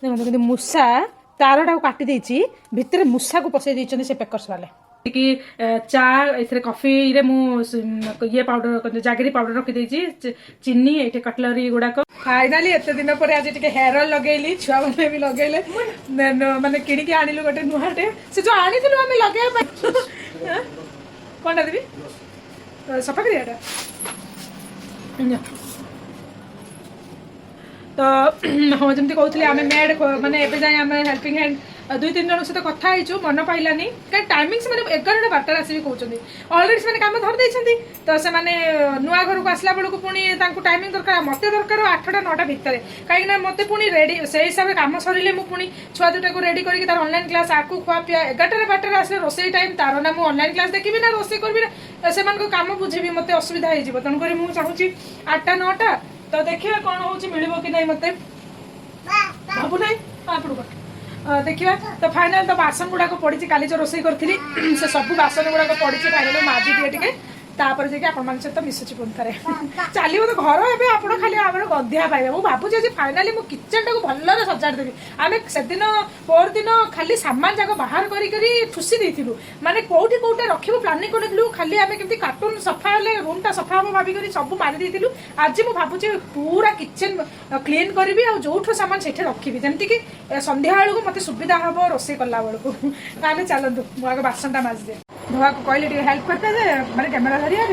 देखो कि मूषा तारटा काटी देछि भितर मूषा को पसई देछन से पेकर्स वाले कि चा ए कॉफी रे मु ये पाउडर जागरी पाउडर रखी देछि चीनी एटे कटलरी गुड़ाक फाइनाली एते दिन पर आज टिके हेयर ऑयल लगेली छुआ वाले भी लगेले माने किणी के आनिलु गोटे नुहाटे से जो आनिथिलु हमें लगे कोन देबी सफा करियाटा तो हाँ जमी कहते आम मेड माने एबे जाए आम हेल्पिंग हैंड 2-3 जन सहित कथा हो मन पाइलानी कहीं टाइमिंग से 11टा 12टा आसि कहते अलरेडी से कम धरी देती तो से नुआ घर को आसला बेलू पुणी टाइमिंग दरकार मत दरकार 8टा 9टा भितर कहीं मत पुणी रेडी से हिसाब से कम सर मुझे छुआ दुटा को रेडी करके तार ऑनलाइन क्लास आकु खुआ पिया 11टा 12टा आसे रोसे टाइम तार ना मुझे ऑनलाइन क्लास देखी ना रोसे करी ना से कम बुझेबी मत असुविधा हो तेणुक मुझे चाहूँगी 8टा 9टा तो देखिए कौन हो मिल कि नहीं मत भावु ना आप देखिए तो फाइनाल तो बासन गुड़ाक पड़ी काली जो रोसे करी से सब बासन गुड़ाक पड़ी फाइनाल माजी दिए टे तापर जाकि आपण सहित मिशुची पुणी थे चलो तो घर एवं आप खाली आम गंधिया पाइबे मुझे भावुचे आज फाइनाली मो किचन टाक भलरे सजाड़ी आम से दिन पर दिन खाली सामान जाक बाहर करी ठुसी देलु माने कौटी कौटा रखू प्लानिंग करूँ खाली आम केमती कार्टून सफा हेल्ले रूमटा सफा हम भाविक सब मारी देलु आज मुझे भावुचे पूरा किचन क्लीन करी आ जो सामान से रखी जमीक संध्या बेलू मत सुविधा हम रोसे कला बेलू ना चलतु मुझे बासनटा माजिदे धोआ को कहले हेल्प करते मैंने कैमेरा धरिया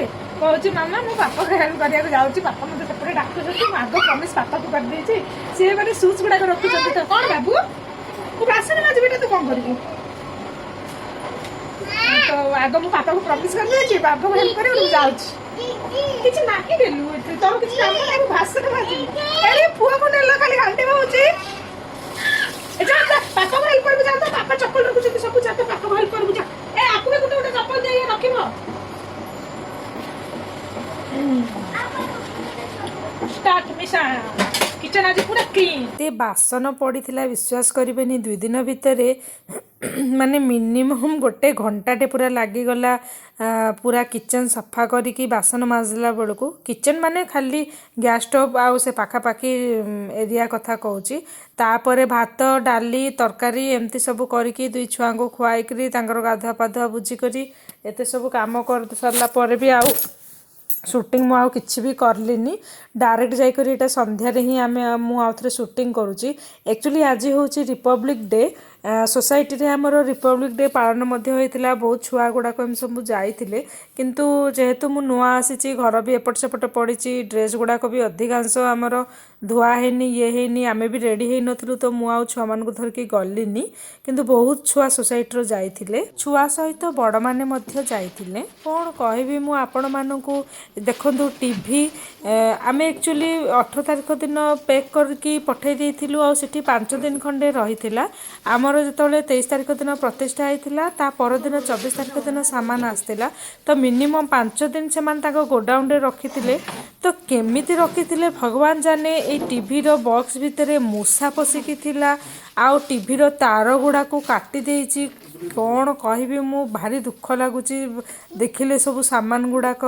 कहूँ मामा मो पापा को हेल्प कराया जाऊँगी पापा मत सेपटे डाकुं आग प्रमिश पापा को करदे सी मैंने सुच गुड़ाक रखुच्च तो कौन बाबू मु बासन माजिबी तू कौन करू तो आग मो पापा को प्रमिश कर पापा को हेल्प कर जाऊँगी ना देलु तोर किसी काम भाषण माजी अरे पुआ को नेल खाली घाटे होची पापा को हेल्प कर जा पापा चप्पल रखुଛନ୍ତି सब जा पापा को हेल्प कर जा ए आपको गोटे गोटे चप्पल दे रखिबो स्टार्ट मिशा किचन आज पूरा क्लीन ते बासन पड़ीथिला विश्वास करिबेनी 2 दिन भितरे माने मिनिमम गोटे घंटाटे पूरा लागिगला पूरा किचन सफा करिकी बासन माजला बेलू किचन माने खाली गैस स्टोव आउ से पाखापाखि एरिया कथा कहूँ तापर भात डाली तरकारी एमती सब करिकी 2 छुआ को खुआईकरी तांकर गाधुआ पाधुआ बुझिकरी एते सब काम कर सरला पर भी आउ शूटिंग मु किसी भी करलिनी डायरेक्ट जाकर यहाँ संध्यार ही आम मुझे शूटिंग करुँची एक्चुअली आज हूँ रिपब्लिक डे सोसाइटी रे हमर रिपब्लिक डे पालन होता बहुत छुआ गुड़ाक एम सब जाते किंतु जेहेतु मु नुआ आसी घर भी एपट सेपट पड़ी ड्रेस गुड़ाक भी अधिकांश आमर धुआ हैनी ये हैनी आमे भी रेडी है नथिलु तो मु आउ छुआ मान धरिकी गलिनी किंतु बहुत छुआ सोसाइटी जाइथिले छुआ सहित बड़ माने मध्य जाइथिले कोन कहबी मु आपण मानकु देखंतु टीवी आमे एक्चुअली 18 तारिख दिन पैक करके पठे देथिलु आ सेठी 5 दिन खंडे रहिथिला आमर जिते 23 तारिख दिन प्रतिष्ठा होता ता परदिन 24 तारिख दिन सामान आसला तो मिनिमम 5 दिन से गोडाउन रखी तो केमिति रखी भगवान जाने ये टीवी रो बॉक्स भितर मूषा पशिकी थिला आउ टीवी रो तार गुड़ा को काटी देछि कौन कहबी मु भारी दुख लगुच देखिले सब सामान गुड़ाक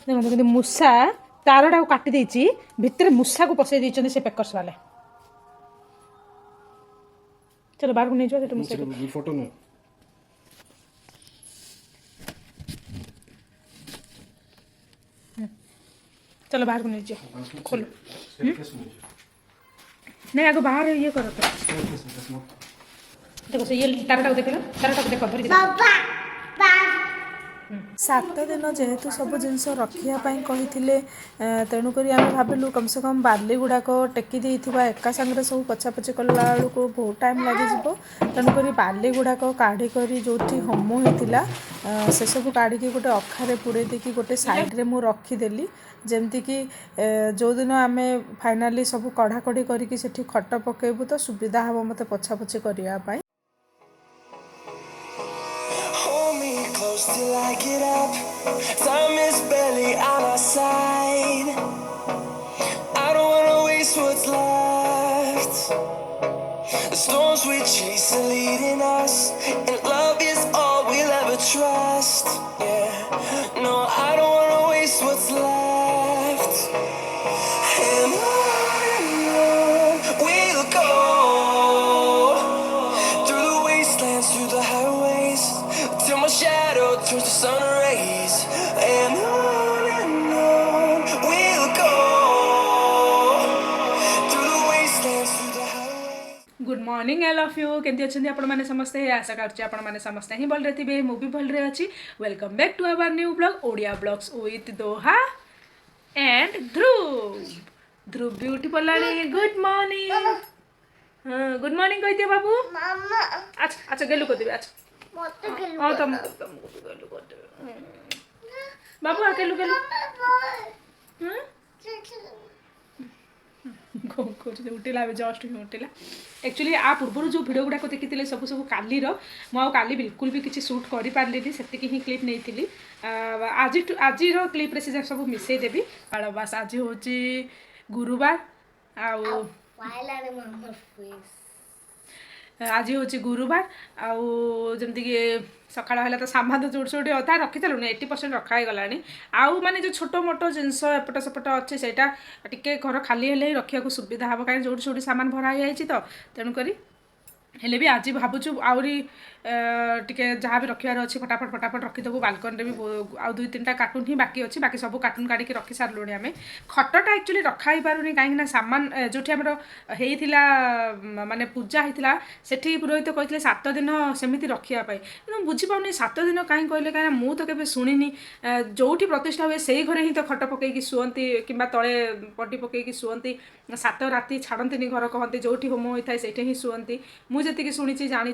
देखो मूषा तारटा काटी देछि भितर मूषा को पसई देछन से पेकर्स वाले चलो बाहर को नहीं जाओ मूषा फोटो में चलो बाहर को नहीं जाओ खोलो नहीं आगे बाहर ये करो तो देखो से ये तारटा को देखो तारटा को देखो धरी ସାତ ଦିନ ଯେହେତୁ ସବୁ ଜିନିଷ ରଖିବା ପାଇଁ କହିଥିଲେ, ତେଣୁକରି ଆମେ ଭାବିଲୁ କମ୍ ସେ କମ୍ ବାଲି ଗୁଡ଼ାକ ଟେକି ଦେଇଥିବା ଏକା ସାଙ୍ଗରେ ସବୁ ପୋଛାପୋଛି କଲା ବେଳକୁ ବହୁତ ଟାଇମ୍ ଲାଗିଯିବ। ତେଣୁକରି ବାଲି ଗୁଡ଼ାକ କାଢ଼ିକରି ଯେଉଁଠି ହୋମ ହେଇଥିଲା ସେସବୁ କାଢ଼ିକି ଗୋଟେ ଅଖାରେ ପୁରେଇ ଦେଇକି ଗୋଟେ ସାଇଡ଼୍ରେ ମୁଁ ରଖିଦେଲି। ଯେମିତିକି ଯେଉଁଦିନ ଆମେ ଫାଇନାଲି ସବୁ କଢ଼ାକଢ଼ି କରିକି ସେଠି ଖଟ ପକାଇବୁ ତ ସୁବିଧା ହେବ ମୋତେ ପୋଛାପୋଛି କରିବା ପାଇଁ। Hold me close till I get up. Time is barely on our side. I don't wanna waste what's left. The storms we chase are leading us, and love is all we'll ever trust. Yeah, no, I don't wanna waste what's left. And on we'll go, through the wastelands, through the highways, till my shadow turns to sun rays. And on we'll go, through the wastelands, through the highways. Good morning all of you केमती अच्छे आपण मैंने समस्ते आशा करुच्ची आपण मैंने समस्ते ही भलरे थे मु भी भलरे अच्छी। Welcome back to our new blog Odia blogs with Doha and Dhruv. Dhruv भी उठी पड़ानी। Good morning. हाँ गुड मॉर्निंग कही दिए बाबू। अच्छा अच्छा गेलु कर देबे। अच्छा हां तुम गेलु कर देबे बाबू। आ गेलु गेलु हां उठिला जस्ट ही उठिला। एक्चुअली आ पूर्व जो भिडियो गुड़ाक देखी सब सब कालीर मुझे बिल्कुल भी किसी शूट कर पार्ली से ही क्लिप नहीं आज आज क्लिप्रे से सब मिसई देवी। बस आज हूँ गुरुवार आज हूँ गुरुवार आमती सकाळ है तो सामान तो जोड़ी जोड़ी अधा रखीलु 80% रखाई गला आउ माने जो छोट मोट जिनस एपट सेपट अच्छे से टिके घर खाली हेले रखा सुविधा हम कहीं जोड़ी जोड़ी सामान भरा हो तो तेणुक हेले भी आज भावुँ आहरी टिके जहाँ भी रखार अच्छी फटाफट फटाफट रखीदेबू। बाल्कनी भी आउ 2-3टा कार्टून ही बाकी अच्छी बाकी सब कार्टून काढ़ी रखी सारूँ आम। खटटा एक्चुअली रखा ही पारुनी कहीं सामान जो होता माने पूजा होता से पुरोहित कहते 7 दिन सेमती रखापी कि बुझीपानी 7 दिन कहीं कहले कहीं मुझे तो केवे शुणी जो प्रतिष्ठा हुए से घरे ही तो खट पकईकी शुअती कि तले पटी पकईकी शुअती 7 राति छाड़ती घर कहते जो होम होता है से ही शुअती। मुझे जी शुणी जानी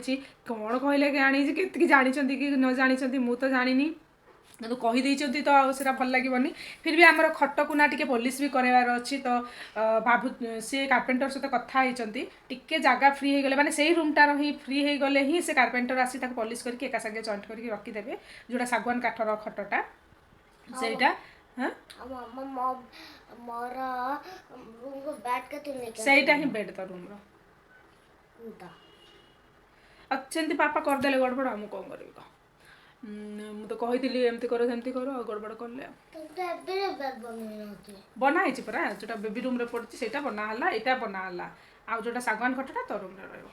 कौन कहले कि जानी कि न जानी मु तो जानी कि कहीदे तो आसा भल लगे। फिर भी आमर खट को ना टे पॉलिश भी करार अच्छी तो भावु सी कार्पेंटर सहित कथा टिके जगह फ्री हो गले माने से रूमटार ही फ्री हो गले ही से कार्पेंटर आसी पॉलिश करके एका संगे जॉइंट करके रखीदेवे जोटा सागवान काठर खटटा सेटा। सेटा ही बेड तो रूम अच्छे पापा करदे गड़बड़ आम कौन कर मुझे तो कही एमती कर सेमती कर गड़बड़ कले बनाई परा जोटा बेबी रूम रे पड़ी से बनाला यहाँ बनाला आउ जोटा सागवान खटटा तो रूम रे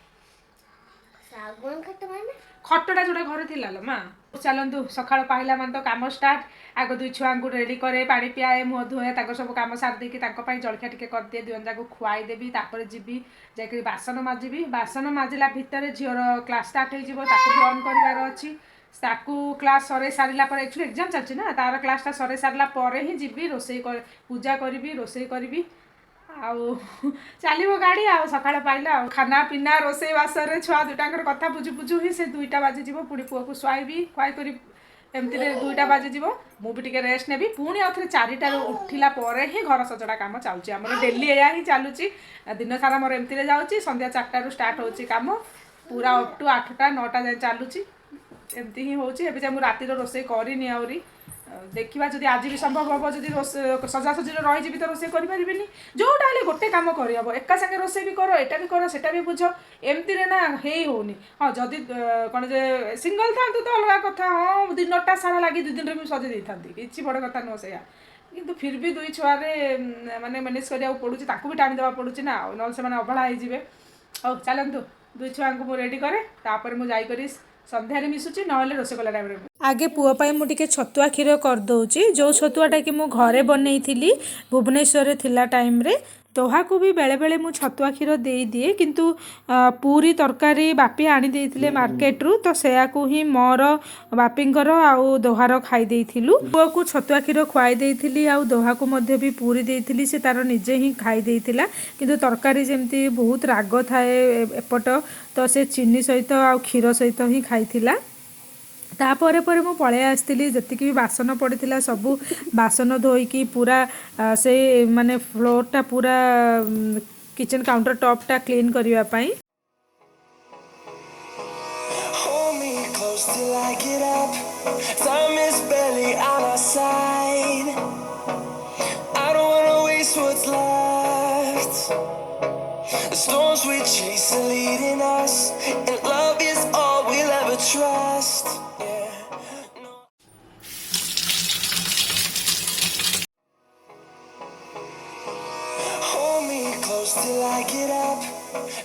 खटटा जोटा घर थी लो माँ। चलतु सका पाइला मान तो कम स्टार्ट आग 2 छुआ को रेडी करे पानी पियाए मुह धुए सब कम सार देकी जलखिया टिके कर दिए 2 जन को खुआई देवी तापर जीवी जाकि बासन माजिबी बासन माजिला भितर झीर क्लास स्टार्ट हो ऑन करार अच्छी ताकू क्लास सर सारा पर एक्चुअली एग्जाम चलती ना तार क्लासटा सर सारा ही जीवी रोसे पूजा करी रोसे करी आउ चलो गाड़ी आ सका पाइला खाना पीना रोसे बासर छुआ 2टाकर कथा बुझु बुझु ही से 2टा बाजिज पुणी पुआ को शुआबी खुआई कर एमती 2टा बाजिज मुझे रेस्ट नेबी पुणी आउे 4टार उठिला ही घर सजड़ा काम चलुची आम डेली या ही चलुची दिन सारा मोर एमती जाऊँगी संध्या 4टारू स्टार्ट होची काम पूरा अप टू 8टा 9टा जाए चलुची एमती ही होची। एबे मुझे रातिर रोसे करनी आहरी देखा जदि आज भी संभव हम जब सजासजी रही तो रोसे करें जोटा गोटे कम करहब एका संगे रोसे भी कर एटा भी कर सेटा भी बुझ एमती ना हे होनी। हाँ जदि कौन जे सिंगल था तो अलग कथा हाँ दिनटा सारा लगे 2 दिन भी सजे था कि बड़ कथा नुह से किंतु फिर भी 2 छुआरे माने मैनेज करा पड़ूँ भी टाइम देवा पड़ूँ ना ना से अवहेला हो चलतु 2 छुआ को रेडी करे तापर मुझे सन्धारे मिसुची ना रोसे कला टाइम आगे पुओपाई मुझे छतुआ क्षीर करदे जो छतुआटा कि मु घरे बनई थी भुवनेश्वर थिला टाइम रे दोहाକୁ ବି ବେଳେବେଳେ ମୁଁ ଛତୁଆ କ୍ଷୀର ଦେଇଦିଏ, କିନ୍ତୁ ପୁରୀ ତରକାରୀ ବାପି ଆଣି ଦେଇଥିଲେ ମାର୍କେଟରୁ, ତ ସେୟାକୁ ହିଁ ମୋର ବାପିଙ୍କର ଆଉ ଦୋହାର ଖାଇ ଦେଇଥିଲୁ। ପୁଅକୁ ଛତୁଆ କ୍ଷୀର ଖୁଆଇ ଦେଇଥିଲି ଆଉ ଦୋହାକୁ ମଧ୍ୟ ବି ପୁରୀ ଦେଇଥିଲି, ସେ ତାର ନିଜେ ହିଁ ଖାଇ ଦେଇଥିଲା। କିନ୍ତୁ ତରକାରୀ ଯେମିତି ବହୁତ ରାଗ ଥାଏ ଏପଟ, ତ ସେ ଚିନି ସହିତ ଆଉ କ୍ଷୀର ସହିତ ହିଁ ଖାଇଥିଲା। ତାପରେ ପରେ ମୁଁ ପଳେଇ ଆସିଥିଲି, ଯେତିକି ବି ବାସନ ପଡ଼ିଥିଲା ସବୁ ବାସନ ଧୋଇକି ପୁରା ସେ ମାନେ ଫ୍ଲୋର୍ଟା ପୁରା କିଚେନ୍ କାଉଣ୍ଟର ଟପ୍ଟା କ୍ଲିନ୍ କରିବା ପାଇଁ। Hold me close till I get up. Time is barely on our side. I don't wanna waste what's left. The storms we chase are leading us, and love is all we'll ever trust. Yeah. No. Hold me close till I get up.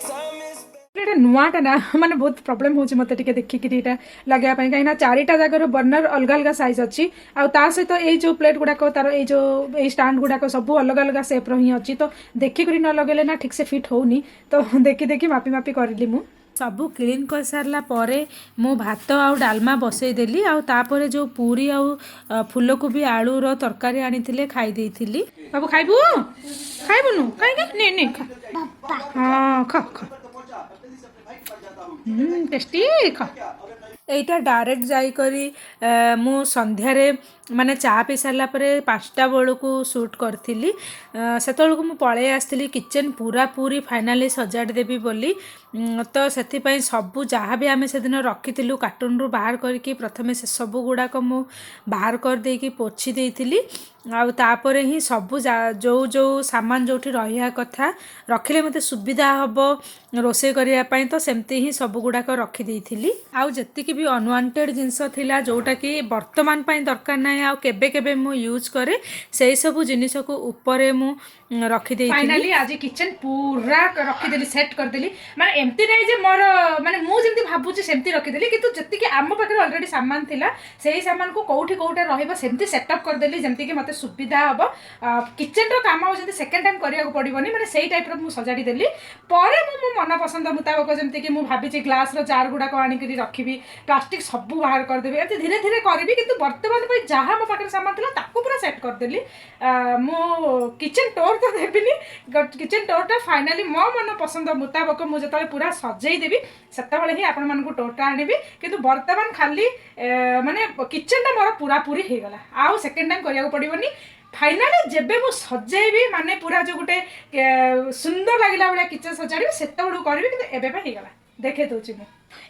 Time is ଏଇଟା ନୂଆଟା ନା, ମାନେ ବହୁତ problem ହେଉଛି ମୋତେ ଟିକେ ଦେଖିକିରି ଏଇଟା ଲଗାଇବା ପାଇଁ, କାହିଁକିନା 4ଟା ଜାଗାର ବର୍ଣ୍ଣର ଅଲଗା ଅଲଗା ସାଇଜ୍ ଅଛି। ଆଉ ତା ସହିତ ଏଇ ଯେଉଁ ପ୍ଲେଟ୍ ଗୁଡ଼ାକ ତାର ଏଇ ଷ୍ଟାଣ୍ଡ ଗୁଡ଼ାକ ସବୁ ଅଲଗା ଅଲଗା ସେପ୍ର ହିଁ ଅଛି, ତ ଦେଖିକରି ନ ଲଗେଇଲେ ନା ଠିକ୍ ସେ ଫିଟ୍ ହେଉନି, ତ ଦେଖି ଦେଖି ମାପି ମାପି କରିଲି। ମୁଁ ସବୁ କ୍ଲିନ୍ କରିସାରିଲା ପରେ ମୁଁ ଭାତ ଆଉ ଡାଲମା ବସେଇଦେଲି, ଆଉ ତାପରେ ଯେଉଁ ପୁରୀ ଆଉ ଫୁଲକୋବି ଆଳୁର ତରକାରୀ ଆଣିଥିଲେ ଖାଇ ଦେଇଥିଲି। ବାବୁ ଖାଇବୁ? ଖାଇବୁନୁ କାହିଁକି? ନେ ଖା। ହଁ ଖା ଖା। टेस्टी खा। এইটা ডাইরেক্ট যাইকরি ମୁଁ ସନ୍ଧ୍ୟାରେ ମାନେ ଚା ପିଇ ସାରିଲା ପରେ 5ଟା ବେଳକୁ ସୁଟ୍ କରିଥିଲି। ସେତେବେଳକୁ ମୁଁ ପଳେଇ ଆସିଥିଲି କିଚେନ୍ ପୁରାପୁରି ଫାଇନାଲି ସଜାଡ଼ି ଦେବି ବୋଲି। ତ ସେଥିପାଇଁ ସବୁ ଯାହା ବି ଆମେ ସେଦିନ ରଖିଥିଲୁ କାର୍ଟୁନରୁ ବାହାର କରିକି ପ୍ରଥମେ ସେ ସବୁ ଗୁଡ଼ାକ ମୁଁ ବାହାର କରିଦେଇକି ପୋଛି ଦେଇଥିଲି। ଆଉ ତାପରେ ହିଁ ସବୁ ଯେଉଁ ସାମାନ ଯେଉଁଠି ରହିବା କଥା ରଖିଲେ ମୋତେ ସୁବିଧା ହେବ ରୋଷେଇ କରିବା ପାଇଁ, ତ ସେମିତି ହିଁ ସବୁ ଗୁଡ଼ାକ ରଖିଦେଇଥିଲି। ଆଉ ଯେତିକି ବି ଅନୱାଣ୍ଟେଡ଼ ଜିନିଷ ଥିଲା ଯେଉଁଟାକି ବର୍ତ୍ତମାନ ପାଇଁ ଦରକାର ନାହିଁ ଆଉ କେବେ କେବେ ମୁଁ ୟୁଜ୍ କରେ, ସେଇ ସବୁ ଜିନିଷକୁ ଉପରେ ମୁଁ ରଖିଦେଇଥିଲି। ଫାଇନାଲି ଆଜି କିଚେନ୍ ପୁରା ରଖିଦେଲି, ସେଟ୍ କରିଦେଲି। ମାନେ ଏମିତି ନାହିଁ ଯେ ମୋର ମାନେ ମୁଁ ଯେମିତି ଭାବୁଛି ସେମିତି ରଖିଦେଲି, କିନ୍ତୁ ଯେତିକି ଆମ ପାଖରେ ଅଲରେଡ଼ି ସାମାନ ଥିଲା ସେଇ ସାମାନକୁ କେଉଁଠି କେଉଁଟା ରହିବ ସେମିତି ସେଟଅପ୍ କରିଦେଲି, ଯେମିତିକି ମୋତେ ସୁବିଧା ହେବ। କିଚେନ୍ର କାମ ଆଉ ଯେମିତି ସେକେଣ୍ଡ ଟାଇମ୍ କରିବାକୁ ପଡ଼ିବନି, ମାନେ ସେଇ ଟାଇପ୍ର ମୁଁ ସଜାଡ଼ି ଦେଲି। ପରେ ମୁଁ ମୋ ମନ ପସନ୍ଦ ମୁତାବକ ଯେମିତିକି ମୁଁ ଭାବିଛି ଗ୍ଲାସ୍ର ଜାର୍ ଗୁଡ଼ାକ ଆଣିକିରି ରଖିବି, ପ୍ଲାଷ୍ଟିକ୍ ସବୁ ବାହାର କରିଦେବି, ଏମିତି ଧୀରେ ଧୀରେ କରିବି। କିନ୍ତୁ ବର୍ତ୍ତମାନ ପାଇଁ ଯାହା ମୋ ପାଖରେ ସାମାନ ଥିଲା ତାକୁ ପୁରା ସେଟ୍ କରିଦେଲି। ମୁଁ କିଚେନ୍ ଟୋର୍ ତ ଦେବିନି, କିଚେନ୍ ଟୋର୍ଟା ଫାଇନାଲି ମୋ ମନ ପସନ୍ଦ ମୁତାବକ ମୁଁ ଯେତେବେଳେ ପୁରା ସଜେଇ ଦେବି ସେତେବେଳେ ହିଁ ଆପଣମାନଙ୍କୁ ଟୋର୍ଟା ଆଣିବି। କିନ୍ତୁ ବର୍ତ୍ତମାନ ଖାଲି ମାନେ କିଚେନ୍ଟା ମୋର ପୁରାପୁରି ହେଇଗଲା, ଆଉ ସେକେଣ୍ଡ ଟାଇମ୍ କରିବାକୁ ପଡ଼ିବନି। ଫାଇନାଲି ଯେବେ ମୁଁ ସଜେଇବି ମାନେ ପୁରା ଯେଉଁ ଗୋଟେ ସୁନ୍ଦର ଲାଗିଲା ଭଳିଆ କିଚେନ୍ ସଜାଡ଼ିବି ସେତେବେଳକୁ କରିବି, କିନ୍ତୁ ଏବେ ପାଇଁ ହେଇଗଲା। ଦେଖେଇ ଦେଉଛି ମୁଁ।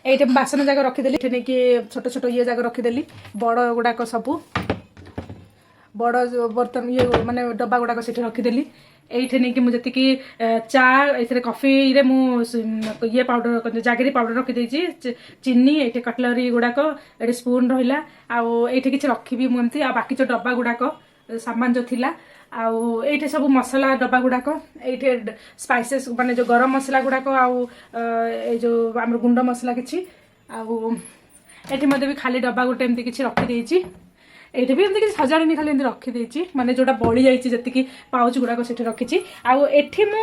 এইটা বাসন জায়গা রখিদেলি, এখানে নেকি ছোট ছোট ইয়ে জায়গা রখিদেলি, বড় গুড়াক সবু বড় বর্তন ইয়ে মানে ডবা গুড়াক সেটি রখিদেলি। এইটা নেকি মু যেতিকি চা এতে কফিরে মু ইয়ে পাউডর জাগেরি পাউডর রখিদেইছি, চিনি এইটা কটলরি গুড়াক, এটি স্পুন রহিলা, আউ এইটা কিছু রখিবি মু এমতি। আর বাকি যে ডবা গুড়াক সামান যে লা, ଆଉ ଏଇଠି ସବୁ ମସଲା ଡବା ଗୁଡ଼ାକ, ଏଇଠି ସ୍ପାଇସେସ୍ ମାନେ ଯେଉଁ ଗରମ ମସଲା ଗୁଡ଼ାକ, ଆଉ ଏଇ ଯେଉଁ ଆମର ଗୁଣ୍ଡ ମସଲା କିଛି, ଆଉ ଏଠି ମଧ୍ୟ ବି ଖାଲି ଡବା ଗୋଟେ ଏମିତି କିଛି ରଖିଦେଇଛି। ଏଇଠି ବି ଏମିତି କିଛି ସଜାଡ଼ିନି, ଖାଲି ଏମିତି ରଖିଦେଇଛି, ମାନେ ଯେଉଁଟା ବଳି ଯାଇଛି ଯେତିକି ପାଉଚ୍ ଗୁଡ଼ାକ ସେଠି ରଖିଛି। ଆଉ ଏଠି ମୁଁ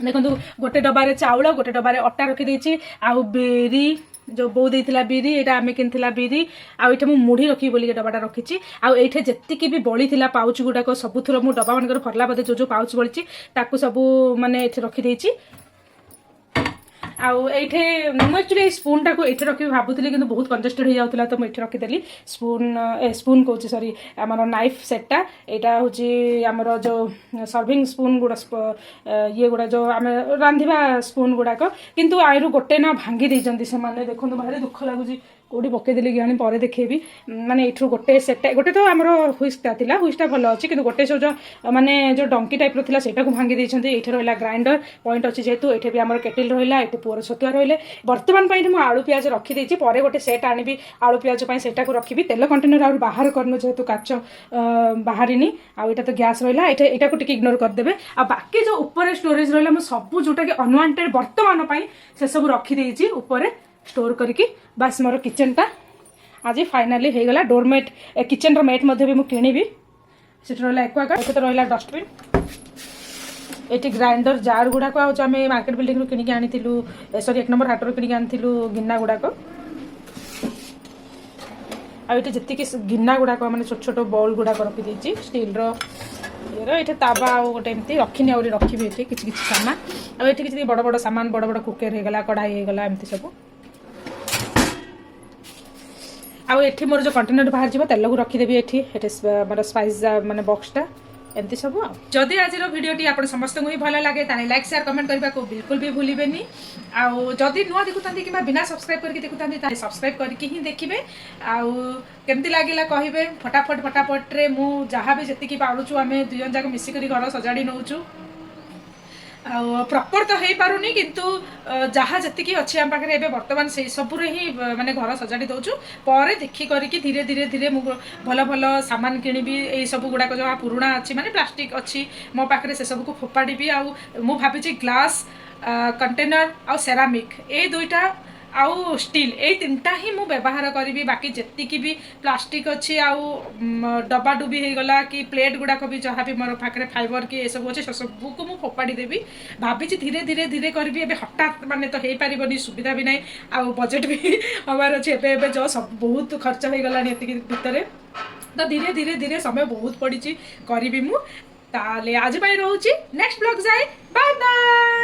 ଦେଖନ୍ତୁ ଗୋଟେ ଡବାରେ ଚାଉଳ, ଗୋଟେ ଡବାରେ ଅଟା ରଖିଦେଇଛି, ଆଉ ବିରି जो बो देइथिला बिरी, एटा आमे किनथिला बिरी, आ एठे मु मुढी रखी बोली डबाटा रखिछि। आ एठे जत्तिकी भी बळी थिला पाउच गुडाक सबुथुर मु डबा मानकर फरला बदे जो पाउच बळिछि ताकू सबु माने एठे रखी देइछि। आउ एठे मु एक्चुअली स्पून टाको एठे रखि भाबुथिली, किंतु बहुत कंजेस्टेड हो जाउथिला, तो मु एठे रखि देली। स्पून कोछि सॉरी हमर नाइफ सेटटा, एटा होछि हमर जो सर्विंग स्पून गुडा ये गुडा जो आमे रांधिबा स्पून गुडाक, किंतु आइरु गोटे ना भांगी देइचंती से माने। देखंतु भारी दुख लागुछि, कोडी पके देली ज्ञानी परे देखेबी। माने एठु गोटे सेट गोटे तो हमर हुइस्टा थिला, हुइस्टा भलो अछि, किंतु गोटे सो जो माने जो डंकी टाइप रो थिला सेटा को भांगी देइचंती। एठे रहला ग्राइंडर पॉइंट अछि, जेतु एठे भी हमर केटल रहला, एठे पुअर छतुआ रहले। वर्तमान पई मु आलू प्याज रखी देइछि, परे गोटे सेट आनिबी आलू प्याज पई, सेटा को रखिबी। तेल कंटेनर आउर बाहर करनु, जेतु काच बाहरिनी। आ एटा तो गैस रहला, एठे एटा को टिके इग्नोर कर देबे। आ बाकी जो ऊपर स्टोरेज रहला मु सब जोटा के अनवांटेड वर्तमान पई से सब रखी देइछि ऊपर स्टोर करके। बस मोर किचन टा आज फाइनाली हो गला। डोरमेट किचन रो मेट भी मुझे किणवी, से रहा एक्वागार्ड, तो रहा डस्टबिन। ଏଠି ଗ୍ରାଇଣ୍ଡର ଜାର ଗୁଡ଼ାକ ଆଉ ଆମେ ମାର୍କେଟ ବିଲ୍ଡିଂରୁ କିଣିକି ଆଣିଥିଲୁ ସରି 1 ନମ୍ବର ହାଟରୁ କିଣିକି ଆଣିଥିଲୁ ଗିନା ଗୁଡ଼ାକ। ଆଉ ଏଠି ଯେତିକି ଗିନା ଗୁଡ଼ାକ ମାନେ ଛୋଟ ଛୋଟ ବଲ୍ ଗୁଡ଼ାକ ରଖିଦେଇଛି ଷ୍ଟିଲ୍ର ଇଏର। ଏଠି ତାବା ଆଉ ଗୋଟେ ଏମିତି ରଖିନି, ଆହୁରି ରଖିବି ଏଠି କିଛି କିଛି ସାମାନ। ଆଉ ଏଠି କିଛି ବଡ଼ ବଡ଼ ସାମାନ ବଡ଼ ବଡ଼ କୁକର ହେଇଗଲା, କଢ଼ାଇ ହେଇଗଲା, ଏମିତି ସବୁ। ଆଉ ଏଠି ମୋର ଯେଉଁ କଣ୍ଟେନର ବାହାରିଯିବ ତେଲକୁ ରଖିଦେବି ଏଠି ମୋର ସ୍ପାଇସ୍ ମାନେ ବକ୍ସଟା एमती सब। जदि आज भिडियोटी आप समस्त ही भल लगे ताले लाइक शेयर कमेंट करने को बिल्कुल भी भूलें। आदि नुआ देखुं कि बिना सब्सक्राइब करके देखुं सब्सक्राइब करके ही देखिए। आमती लगे कहे फटाफट फटाफट रे मु जहाँ भी जी पालुचु आम दुई जन जाक मिसिक घर सजाड़ी नौचु। प्रॉपर तो हो पारुनी किंतु जहाँ जी अच्छी आम पाखे एवं बर्तमान से सब ही माने घर सजाड़ी दौचु। पर देखी करके धीरे धीरे धीरे मु भल भल सामान किणवी यही सब गुड़ाक जहाँ पुराणा अच्छी माने प्लास्टिक अच्छी मो पाखे से सब को फोपाड़ी। आउ भावी ग्लास कंटेनर आउ सेरामिक ये दुईटा आउ स्टील ये तीनटा ही मु व्यवहार करी। बाकी जी भी प्लास्टिक अच्छी आउ डब्बा डुबी हो गला कि प्लेट गुड़ाक भी जहाँ भी मोर पाखे फाइबर कि सब अच्छे सब को मु फोपाड़ी देवी। भावी धीरे धीरे धीरे करी एवं हठात माने तो हो पार सुविधा भी ना आउ बजेट भी हमार अच्छे एवं जो सब बहुत खर्च हो गला भितर। तो धीरे धीरे धीरे समय बहुत पड़ी करी मु। ताले आज रोचे नेक्स्ट ब्लॉग जाए बाय बाय।